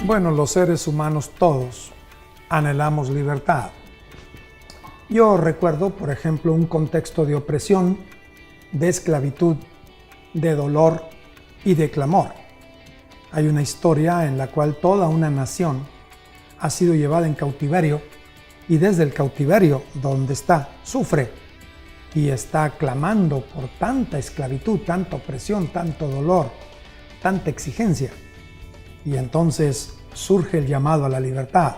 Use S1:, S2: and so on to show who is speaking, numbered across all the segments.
S1: Bueno, los seres humanos todos anhelamos libertad. Yo recuerdo, por ejemplo, un contexto de opresión, de esclavitud, de dolor y de clamor. Hay una historia en la cual toda una nación ha sido llevada en cautiverio y desde el cautiverio donde está, sufre y está clamando por tanta esclavitud, tanta opresión, tanto dolor, tanta exigencia. Y entonces surge el llamado a la libertad.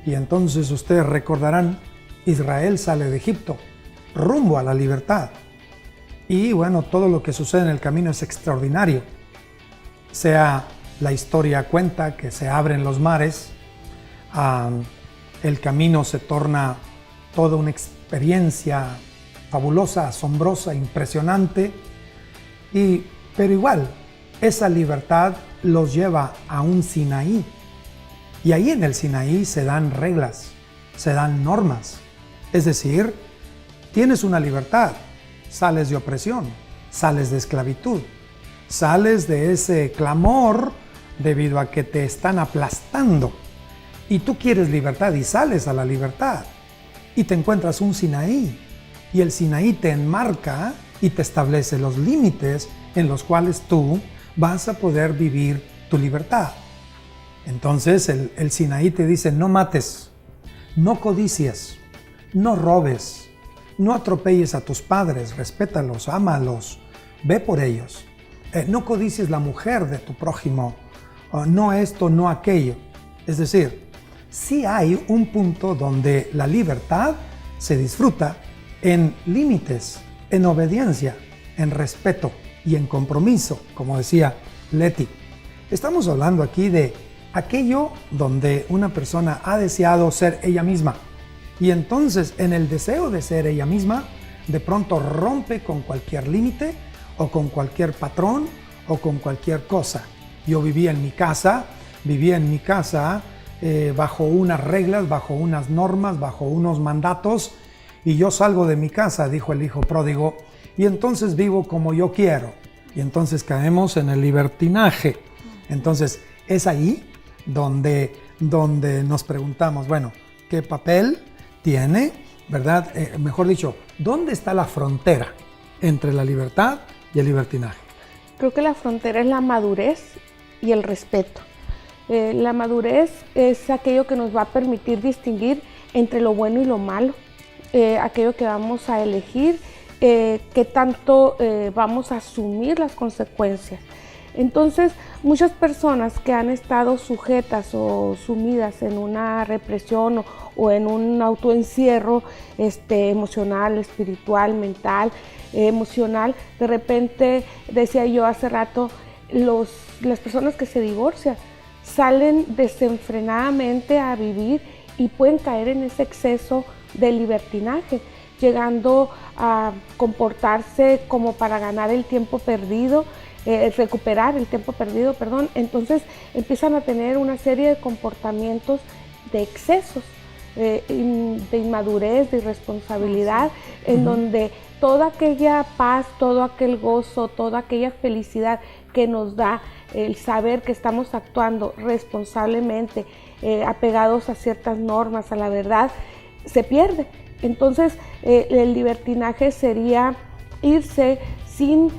S1: Y entonces ustedes recordarán, Israel sale de Egipto rumbo a la libertad. Y bueno, todo lo que sucede en el camino es extraordinario. Sea la historia cuenta que se abren los mares, el camino se torna toda una experiencia fabulosa, asombrosa, impresionante, pero igual, esa libertad los lleva a un Sinaí. Y ahí en el Sinaí se dan reglas, se dan normas. Es decir, tienes una libertad, sales de opresión, sales de esclavitud, sales de ese clamor debido a que te están aplastando. Y tú quieres libertad y sales a la libertad. Y te encuentras un Sinaí. Y el Sinaí te enmarca y te establece los límites en los cuales tú vas a poder vivir tu libertad. Entonces el Sinaí te dice: no mates, no codicies, no robes, no atropelles a tus padres, respétalos, ámalos, ve por ellos. No codicies la mujer de tu prójimo, no esto, no aquello. Es decir, sí hay un punto donde la libertad se disfruta en límites, en obediencia, en respeto y en compromiso, como decía Leti. Estamos hablando aquí de aquello donde una persona ha deseado ser ella misma y entonces en el deseo de ser ella misma, de pronto rompe con cualquier límite o con cualquier patrón o con cualquier cosa. Yo vivía en mi casa bajo unas reglas, bajo unas normas, bajo unos mandatos, y yo salgo de mi casa, dijo el hijo pródigo, y entonces vivo como yo quiero. Y entonces caemos en el libertinaje. Entonces es ahí donde nos preguntamos, bueno, ¿qué papel tiene, verdad? Mejor dicho, ¿dónde está la frontera entre la libertad y el libertinaje?
S2: Creo que la frontera es la madurez y el respeto. La madurez es aquello que nos va a permitir distinguir entre lo bueno y lo malo, aquello que vamos a elegir, qué tanto vamos a asumir las consecuencias. Entonces, muchas personas que han estado sujetas o sumidas en una represión o en un autoencierro emocional, espiritual, mental, emocional, de repente, decía yo hace rato, las personas que se divorcian salen desenfrenadamente a vivir y pueden caer en ese exceso de libertinaje, llegando a comportarse como para ganar el tiempo perdido, recuperar el tiempo perdido, perdón. Entonces empiezan a tener una serie de comportamientos de excesos, de inmadurez, de irresponsabilidad, en donde toda aquella paz, todo aquel gozo, toda aquella felicidad que nos da el saber que estamos actuando responsablemente, apegados a ciertas normas, a la verdad, se pierde. Entonces el libertinaje sería irse sin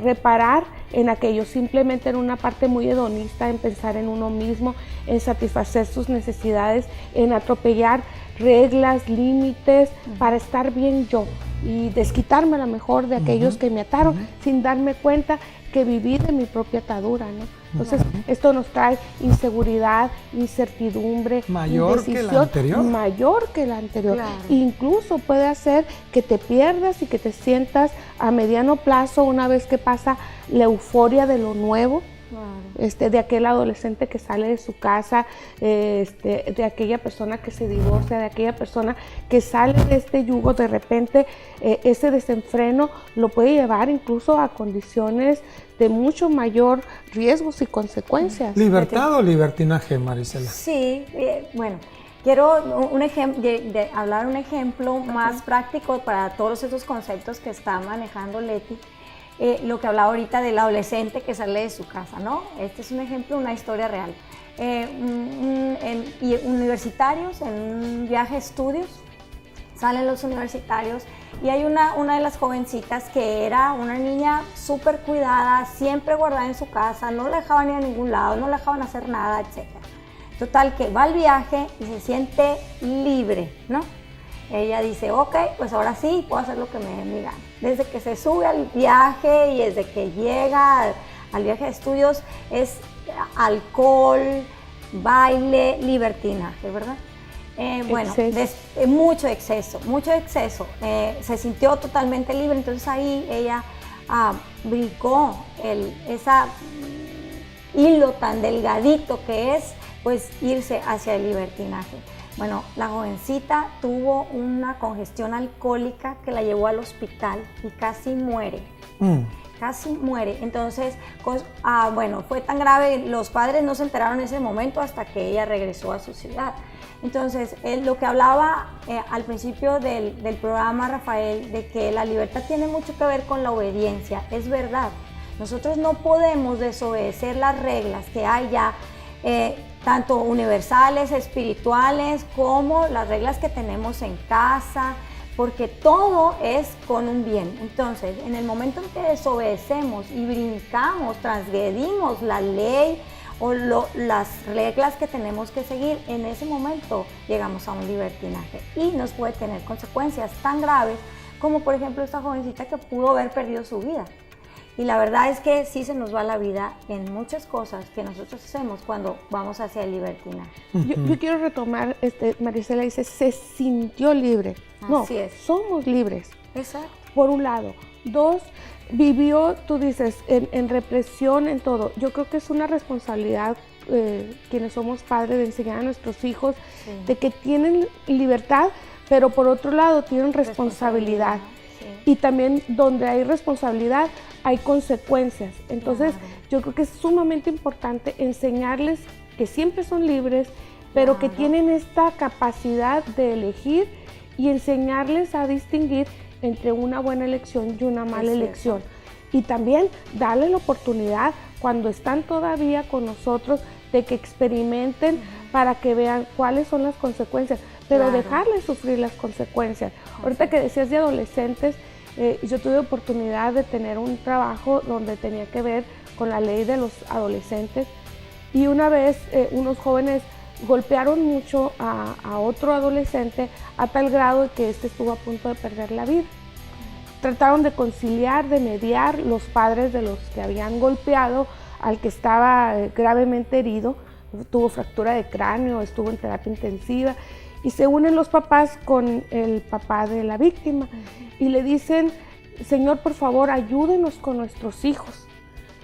S2: reparar en aquello, simplemente en una parte muy hedonista, en pensar en uno mismo, en satisfacer sus necesidades, en atropellar reglas, límites, para estar bien yo y desquitarme a lo mejor de aquellos que me ataron, sin darme cuenta que viví de mi propia atadura, ¿no? Entonces, esto nos trae inseguridad, incertidumbre,
S1: mayor que la anterior.
S2: Mayor que la anterior.
S3: Claro.
S2: Incluso puede hacer que te pierdas y que te sientas a mediano plazo, una vez que pasa la euforia de lo nuevo, claro, de aquel adolescente que sale de su casa, de aquella persona que se divorcia, de aquella persona que sale de este yugo. De repente ese desenfreno lo puede llevar incluso a condiciones de mucho mayor riesgos y consecuencias.
S1: ¿Libertad o libertinaje, Marisela?
S3: Sí, bueno, quiero hablar un ejemplo más práctico para todos esos conceptos que está manejando Leti. lo que hablaba ahorita del adolescente que sale de su casa, ¿no? Este es un ejemplo, una historia real. Universitarios en un viaje de estudios, salen los universitarios y hay una de las jovencitas que era una niña súper cuidada, siempre guardada en su casa, no la dejaban ir a ningún lado, no la dejaban hacer nada, etc. Total, que va al viaje y se siente libre, ¿no? Ella dice, ok, pues ahora sí, puedo hacer lo que me dé mi gana. Desde que se sube al viaje y desde que llega al viaje de estudios es alcohol, baile, libertinaje, ¿verdad? Bueno, mucho exceso. Se sintió totalmente libre, entonces ahí ella brincó ese hilo tan delgadito que es, pues, irse hacia el libertinaje. Bueno, la jovencita tuvo una congestión alcohólica que la llevó al hospital y casi muere. Casi muere. Entonces, bueno, fue tan grave, los padres no se enteraron en ese momento hasta que ella regresó a su ciudad. Entonces, lo que hablaba al principio del programa, Rafael, de que la libertad tiene mucho que ver con la obediencia, es verdad. Nosotros no podemos desobedecer las reglas que hay ya, tanto universales, espirituales, como las reglas que tenemos en casa, porque todo es con un bien. Entonces, en el momento en que desobedecemos y brincamos, transgredimos la ley o las reglas que tenemos que seguir, en ese momento llegamos a un libertinaje y nos puede tener consecuencias tan graves como, por ejemplo, esta jovencita que pudo haber perdido su vida. Y la verdad es que sí se nos va la vida en muchas cosas que nosotros hacemos cuando vamos hacia el libertinaje.
S2: Yo quiero retomar, Marisela dice, se sintió libre.
S3: Así es.
S2: Somos libres.
S3: Exacto.
S2: Por un lado. Dos, vivió, tú dices, en represión, en todo. Yo creo que es una responsabilidad, quienes somos padres, de enseñar a nuestros hijos, sí, de que tienen libertad, pero por otro lado tienen responsabilidad. Sí. Y también donde hay responsabilidad, hay consecuencias. Entonces, claro, yo creo que es sumamente importante enseñarles que siempre son libres, pero claro, que tienen esta capacidad de elegir y enseñarles a distinguir entre una buena elección y una mala elección. Y también darles la oportunidad, cuando están todavía con nosotros, de que experimenten para que vean cuáles son las consecuencias, pero claro, dejarles sufrir las consecuencias. Ahorita que decías de adolescentes, yo tuve oportunidad de tener un trabajo donde tenía que ver con la ley de los adolescentes, y una vez unos jóvenes golpearon mucho a otro adolescente a tal grado de que este estuvo a punto de perder la vida. Trataron de conciliar, de mediar, los padres de los que habían golpeado al que estaba gravemente herido, tuvo fractura de cráneo, estuvo en terapia intensiva, y se unen los papás con el papá de la víctima y le dicen: Señor, por favor, ayúdenos con nuestros hijos,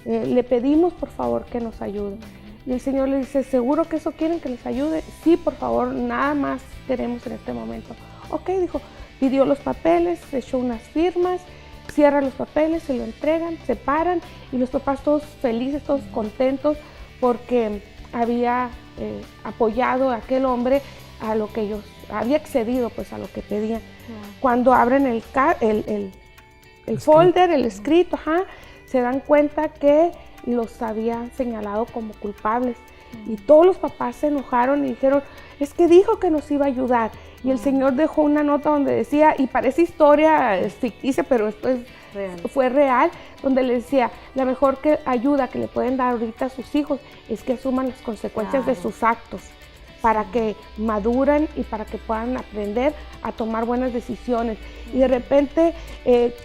S2: le pedimos por favor que nos ayude. Y el Señor le dice: ¿seguro que eso quieren que les ayude? Sí, por favor, nada más queremos en este momento. Ok, dijo, pidió los papeles, echó unas firmas, cierra los papeles, se lo entregan, se paran, y los papás todos felices, todos contentos, porque había apoyado a aquel hombre a lo que ellos, había accedido pues a lo que pedían. Cuando abren el folder, el escrito, se dan cuenta que los había señalado como culpables. Y todos los papás se enojaron y dijeron: es que dijo que nos iba a ayudar. Y el Señor dejó una nota donde decía, y parece historia ficticia, pero esto fue real, donde le decía: la mejor ayuda que le pueden dar ahorita a sus hijos es que asuman las consecuencias de sus actos, para que maduren y para que puedan aprender a tomar buenas decisiones. Y de repente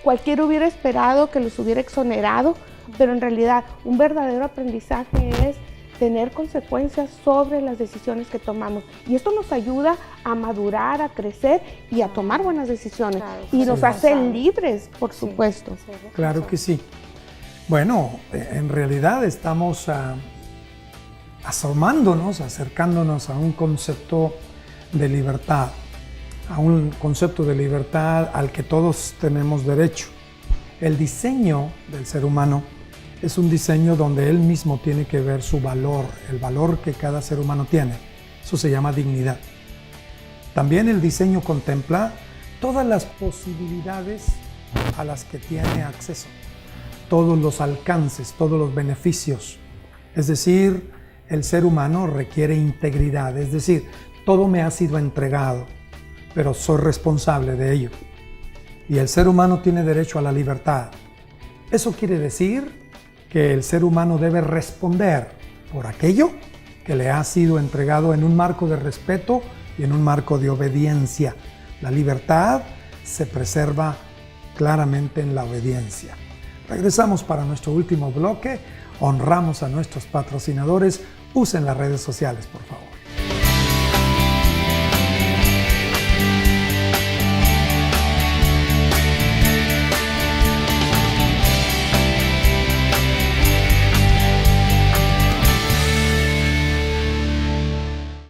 S2: cualquiera hubiera esperado que los hubiera exonerado, pero en realidad un verdadero aprendizaje es tener consecuencias sobre las decisiones que tomamos. Y esto nos ayuda a madurar, a crecer y a tomar buenas decisiones. Claro, y nos hace libres, por supuesto.
S1: Claro que sí. Bueno, en realidad estamos asomándonos, acercándonos a un concepto de libertad, al que todos tenemos derecho. El diseño del ser humano es un diseño donde él mismo tiene que ver su valor, el valor que cada ser humano tiene. Eso se llama dignidad. También el diseño contempla todas las posibilidades a las que tiene acceso. todos los alcances, todos los beneficios. Es decir, el ser humano requiere integridad, es decir, todo me ha sido entregado, pero soy responsable de ello. Y el ser humano tiene derecho a la libertad. Eso quiere decir que el ser humano debe responder por aquello que le ha sido entregado en un marco de respeto y en un marco de obediencia. La libertad se preserva claramente en la obediencia. Regresamos para nuestro último bloque. Honramos a nuestros patrocinadores. Usen las redes sociales, por favor.